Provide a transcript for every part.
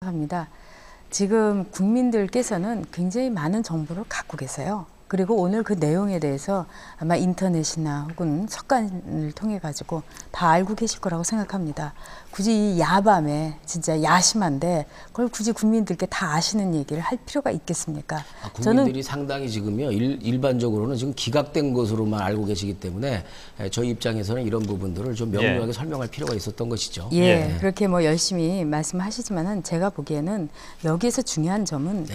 생각합니다. 지금 국민들께서는 굉장히 많은 정보를 갖고 계세요. 그리고 오늘 그 내용에 대해서 아마 인터넷이나 혹은 석관을 통해 가지고 다 알고 계실 거라고 생각합니다. 굳이 이 야밤에 진짜 야심한데 그걸 굳이 국민들께 다 아시는 얘기를 할 필요가 있겠습니까? 국민들이 상당히 지금요 일반적으로는 지금 기각된 것으로만 알고 계시기 때문에 저희 입장에서는 이런 부분들을 좀 명료하게 설명할 필요가 있었던 것이죠. 예, 그렇게 뭐 열심히 말씀하시지만은 제가 보기에는 여기에서 중요한 점은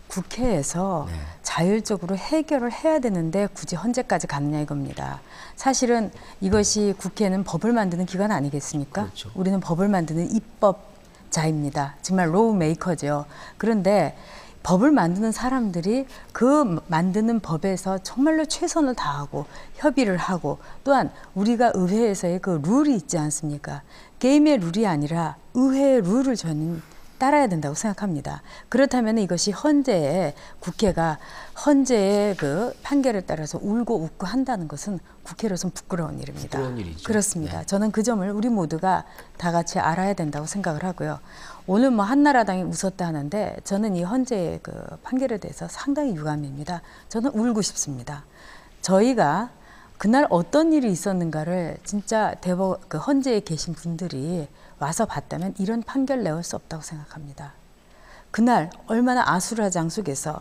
국회에서 자율적으로 해결을 해야 되는데 굳이 헌재까지 갔느냐 이겁니다. 사실은 이것이 국회는 법을 만드는 기관 아니겠습니까? 그렇죠. 우리는 법을 만드는 입법자입니다. 정말 로우 메이커죠. 그런데 법을 만드는 사람들이 그 만드는 법에서 정말로 최선을 다하고 협의를 하고 또한 우리가 의회에서의 그 룰이 있지 않습니까? 게임의 룰이 아니라 의회의 룰을 저는 따라야 된다고 생각합니다. 그렇다면 이것이 헌재에 국회가 헌재의 그 판결에 따라서 울고 웃고 한다는 것은 국회로서는 부끄러운 일입니다. 부끄러운 일이죠. 그렇습니다. 저는 그 점을 우리 모두가 다 같이 알아야 된다고 생각을 하고요. 오늘 뭐 한나라당이 웃었다 하는데 저는 이 헌재의 그 판결에 대해서 상당히 유감입니다. 저는 울고 싶습니다. 저희가 그날 어떤 일이 있었는가를 진짜 그 헌재에 계신 분들이 와서 봤다면 이런 판결 내올 수 없다고 생각합니다. 그날 얼마나 아수라장 속에서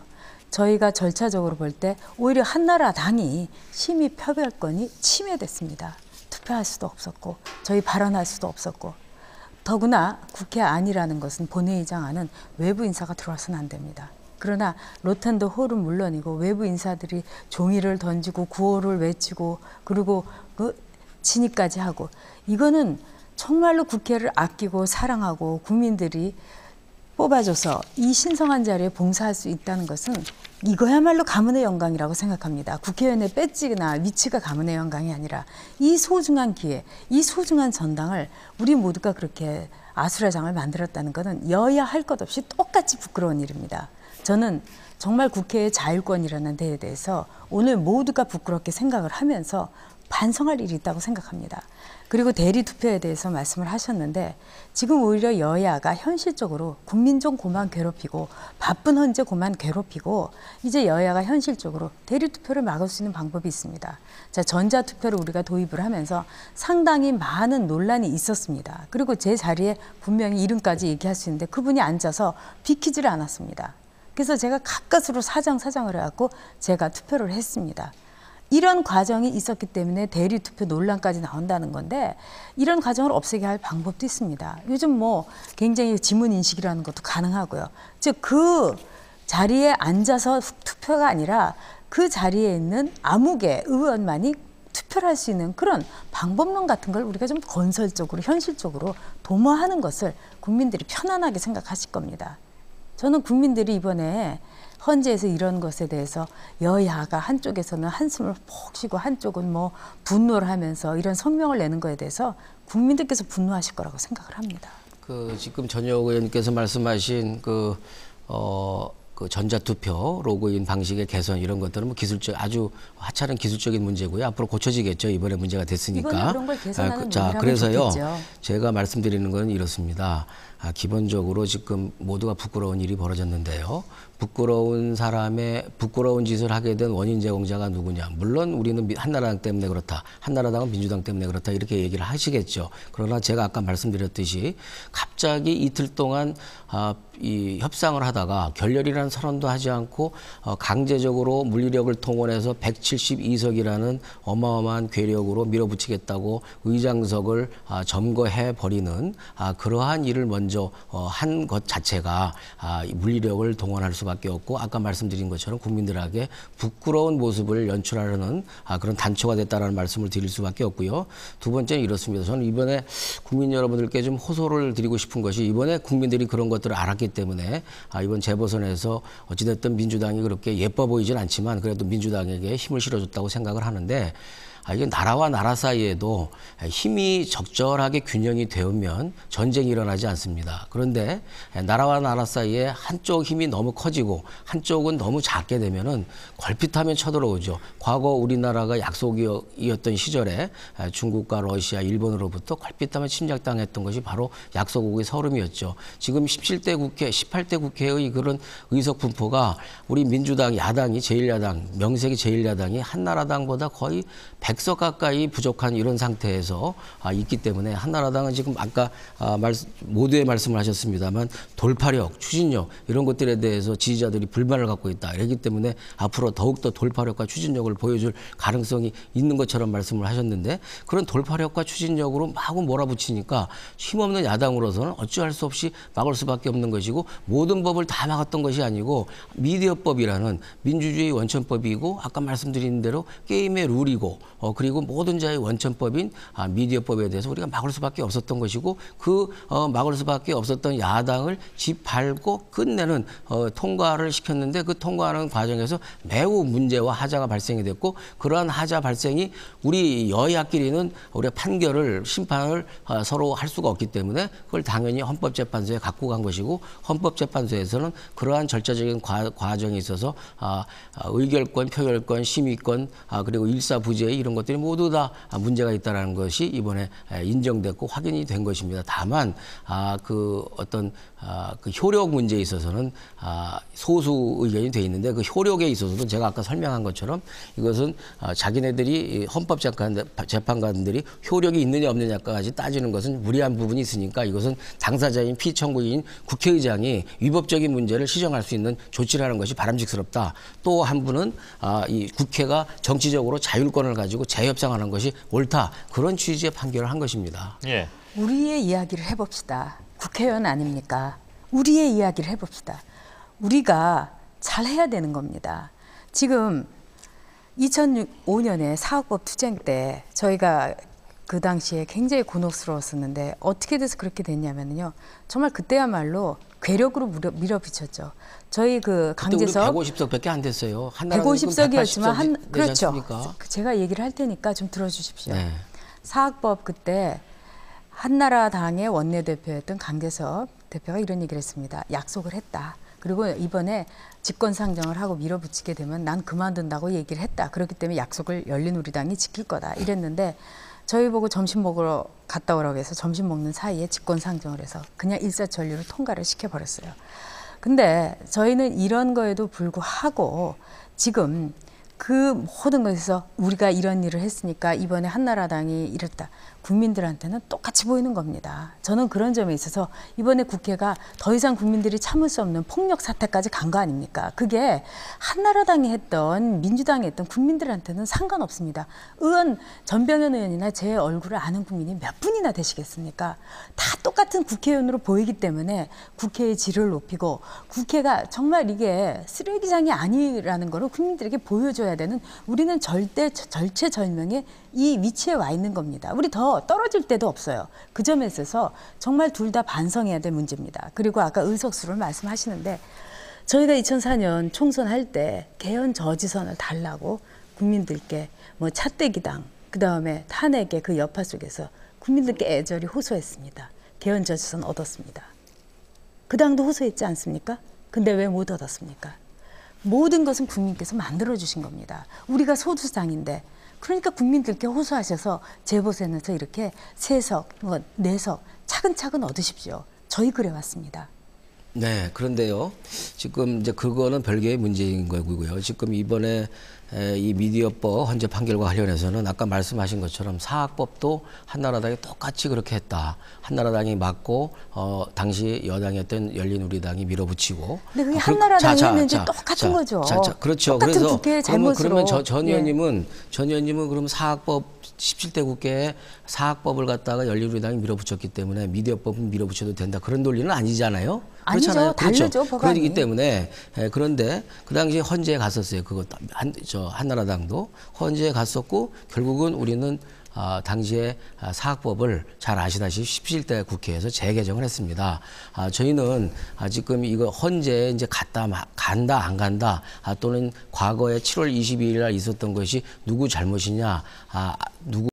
저희가 절차적으로 볼 때 오히려 한나라당이 심의 표결권이 침해됐습니다. 투표할 수도 없었고 저희 발언할 수도 없었고 더구나 국회 안이라는 것은 본회의장 안은 외부 인사가 들어와서는 안 됩니다. 그러나 로텐드 홀은 물론이고 외부 인사들이 종이를 던지고 구호를 외치고 그리고 그 진입까지 하고 이거는 정말로 국회를 아끼고 사랑하고 국민들이 뽑아줘서 이 신성한 자리에 봉사할 수 있다는 것은 이거야말로 가문의 영광이라고 생각합니다. 국회의원의 배지나 위치가 가문의 영광이 아니라 이 소중한 기회, 이 소중한 전당을 우리 모두가 그렇게 아수라장을 만들었다는 것은 여야 할 것 없이 똑같이 부끄러운 일입니다. 저는 정말 국회의 자율권이라는 데에 대해서 오늘 모두가 부끄럽게 생각을 하면서 반성할 일이 있다고 생각합니다. 그리고 대리 투표에 대해서 말씀을 하셨는데 지금 오히려 여야가 현실적으로 국민 좀 그만 괴롭히고 바쁜 헌재 그만 괴롭히고 이제 여야가 현실적으로 대리 투표를 막을 수 있는 방법이 있습니다. 자, 전자 투표를 우리가 도입을 하면서 상당히 많은 논란이 있었습니다. 그리고 제 자리에 분명히 이름까지 얘기할 수 있는데 그분이 앉아서 비키지를 않았습니다. 그래서 제가 가까스로 사정을 해갖고 제가 투표를 했습니다. 이런 과정이 있었기 때문에 대리 투표 논란까지 나온다는 건데 이런 과정을 없애게 할 방법도 있습니다. 요즘 뭐 굉장히 지문 인식이라는 것도 가능하고요. 즉 그 자리에 앉아서 투표가 아니라 그 자리에 있는 아무개 의원만이 투표를 할 수 있는 그런 방법론 같은 걸 우리가 좀 건설적으로 현실적으로 도모하는 것을 국민들이 편안하게 생각하실 겁니다. 저는 국민들이 이번에 헌재에서 이런 것에 대해서 여야가 한쪽에서는 한숨을 푹 쉬고 한쪽은 뭐 분노를 하면서 이런 성명을 내는 거에 대해서 국민들께서 분노하실 거라고 생각을 합니다. 지금 전혁 의원님께서 말씀하신 그 전자투표 로그인 방식의 개선 이런 것들은 뭐 아주 하찮은 기술적인 문제고요. 앞으로 고쳐지겠죠. 이번에 문제가 됐으니까. 이번에 그런 걸 개선하는 그래서요. 좋겠죠. 제가 말씀드리는 건 이렇습니다. 기본적으로 지금 모두가 부끄러운 일이 벌어졌는데요. 부끄러운 짓을 하게 된 원인 제공자가 누구냐. 물론 우리는 한나라당 때문에 그렇다. 한나라당은 민주당 때문에 그렇다. 이렇게 얘기를 하시겠죠. 그러나 제가 아까 말씀드렸듯이 갑자기 이틀 동안 이 협상을 하다가 결렬이라는 선언도 하지 않고 강제적으로 물리력을 통원해서 172석이라는 어마어마한 괴력으로 밀어붙이겠다고 의장석을 점거해 버리는 그러한 일을 먼저 한 것 자체가 물리력을 동원할 수밖에 없고 아까 말씀드린 것처럼 국민들에게 부끄러운 모습을 연출하려는 그런 단초가 됐다라는 말씀을 드릴 수밖에 없고요. 두 번째는 이렇습니다. 저는 이번에 국민 여러분들께 좀 호소를 드리고 싶은 것이 이번에 국민들이 그런 것들을 알았기 때문에 이번 재보선에서 어찌됐든 민주당이 그렇게 예뻐 보이진 않지만 그래도 민주당에게 힘을 실어줬다고 생각을 하는데 이게 나라와 나라 사이에도 힘이 적절하게 균형이 되면 전쟁이 일어나지 않습니다. 그런데 나라와 나라 사이에 한쪽 힘이 너무 커지고 한쪽은 너무 작게 되면은 걸핏하면 쳐들어오죠. 과거 우리나라가 약속이었던 시절에 중국과 러시아, 일본으로부터 걸핏하면 침략당했던 것이 바로 약소국의 서름이었죠. 지금 17대 국회, 18대 국회의 그런 의석 분포가 우리 민주당, 야당이 제1야당, 명색이 제1야당이 한나라당보다 거의 100석 가까이 부족한 이런 상태에서 있기 때문에 한나라당은 지금 아까 모두의 말씀을 하셨습니다만 돌파력, 추진력 이런 것들에 대해서 지지자들이 불만을 갖고 있다. 그렇기 때문에 앞으로 더욱더 돌파력과 추진력을 보여줄 가능성이 있는 것처럼 말씀을 하셨는데 그런 돌파력과 추진력으로 마구 몰아붙이니까 힘없는 야당으로서는 어찌할 수 없이 막을 수밖에 없는 것이고 모든 법을 다 막았던 것이 아니고 미디어법이라는 민주주의 원천법이고 아까 말씀드린 대로 게임의 룰이고 그리고 모든 자의 원천법인 미디어법에 대해서 우리가 막을 수밖에 없었던 것이고 그 막을 수밖에 없었던 야당을 짓밟고 끝내는 통과를 시켰는데 그 통과하는 과정에서 매우 문제와 하자가 발생이 됐고 그러한 하자 발생이 우리 여야끼리는 우리가 판결을 심판을 서로 할 수가 없기 때문에 그걸 당연히 헌법재판소에 갖고 간 것이고 헌법재판소에서는 그러한 절차적인 과정에 있어서 의결권, 표결권, 심의권 그리고 일사부재 이런 것들이 모두 다 문제가 있다는 것이 이번에 인정됐고 확인이 된 것입니다. 다만 그 어떤 그 효력 문제에 있어서는 소수 의견이 돼 있는데 그 효력에 있어서도 제가 아까 설명한 것처럼 이것은 자기네들이 헌법재판관들이 효력이 있느냐 없느냐까지 따지는 것은 무리한 부분이 있으니까 이것은 당사자인 피청구인 국회의장이 위법적인 문제를 시정할 수 있는 조치라는 것이 바람직스럽다. 또 한 분은 이 국회가 정치적으로 자율권을 가지고 재협상하는 것이 옳다. 그런 취지의 판결을 한 것입니다. 예. 우리의 이야기를 해봅시다. 국회의원 아닙니까? 우리의 이야기를 해봅시다. 우리가 잘해야 되는 겁니다. 지금 2005년에 사학법 투쟁 때 저희가 그 당시에 굉장히 곤혹스러웠었는데 어떻게 돼서 그렇게 됐냐면요. 정말 그때야말로 괴력으로 밀어붙였죠. 저희 그 강제석 150석밖에 안 됐어요. 150석이었지만 그렇죠. 제가 얘기를 할 테니까 좀 들어주십시오. 네. 사학법 그때 한나라당의 원내대표였던 강제석 대표가 이런 얘기를 했습니다. 약속을 했다. 그리고 이번에 직권상정을 하고 밀어붙이게 되면 난 그만둔다고 얘기를 했다. 그렇기 때문에 약속을 열린우리당이 지킬 거다. 이랬는데 저희 보고 점심 먹으러 갔다 오라고 해서 점심 먹는 사이에 직권상정을 해서 그냥 일사천리로 통과를 시켜버렸어요. 근데 저희는 이런 거에도 불구하고 지금 그 모든 것에서 우리가 이런 일을 했으니까 이번에 한나라당이 이랬다. 국민들한테는 똑같이 보이는 겁니다. 저는 그런 점에 있어서 이번에 국회가 더 이상 국민들이 참을 수 없는 폭력 사태까지 간 거 아닙니까? 그게 한나라당이 했던 민주당이 했던 국민들한테는 상관없습니다. 전병현 의원이나 제 얼굴을 아는 국민이 몇 분이나 되시겠습니까? 다 똑같은 국회의원으로 보이기 때문에 국회의 질을 높이고 국회가 정말 이게 쓰레기장이 아니라는 거를 국민들에게 보여줘야 되는 우리는 절체절명의 이 위치에 와 있는 겁니다. 우리 더 떨어질 데도 없어요. 그 점에 있어서 정말 둘 다 반성해야 될 문제입니다. 그리고 아까 의석수를 말씀하시는데 저희가 2004년 총선할 때 개헌 저지선을 달라고 국민들께 뭐 차떼기당 그다음에 탄핵의 그 여파 속에서 국민들께 애절히 호소했습니다. 개헌 저지선 얻었습니다. 그 당도 호소했지 않습니까? 근데 왜 못 얻었습니까? 모든 것은 국민께서 만들어주신 겁니다. 우리가 소수당인데 그러니까 국민들께 호소하셔서 재보선에서 이렇게 3석, 4석 차근차근 얻으십시오. 저희 그래왔습니다. 네, 그런데요. 지금 이제 그거는 별개의 문제인 거고요. 지금 이번에 이 미디어법 헌재 판결과 관련해서는 아까 말씀하신 것처럼 사학법도 한나라당이 똑같이 그렇게 했다. 한나라당이 맞고 당시 여당이었던 열린우리당이 밀어붙이고. 근데 그게 한나라당이 했는지 똑같은 거죠. 그렇죠. 똑같은 그래서 국회의 잘못으로. 그러면 전 의원님은 그럼 사학법 17대 국회에 사학법을 갖다가 열린우리당이 밀어붙였기 때문에 미디어법은 밀어붙여도 된다. 그런 논리는 아니잖아요. 아니죠. 그렇잖아요. 다르죠, 그렇죠. 법안이. 그렇기 때문에 그런데 그 당시에 헌재에 갔었어요. 그거 한나라당도 헌재에 갔었고 결국은 우리는 당시에 사학법을 잘 아시다시피 17대 국회에서 재개정을 했습니다. 저희는 지금 이거 헌재에 이제 간다 안 간다 또는 과거에 7월 22일 날 있었던 것이 누구 잘못이냐 누구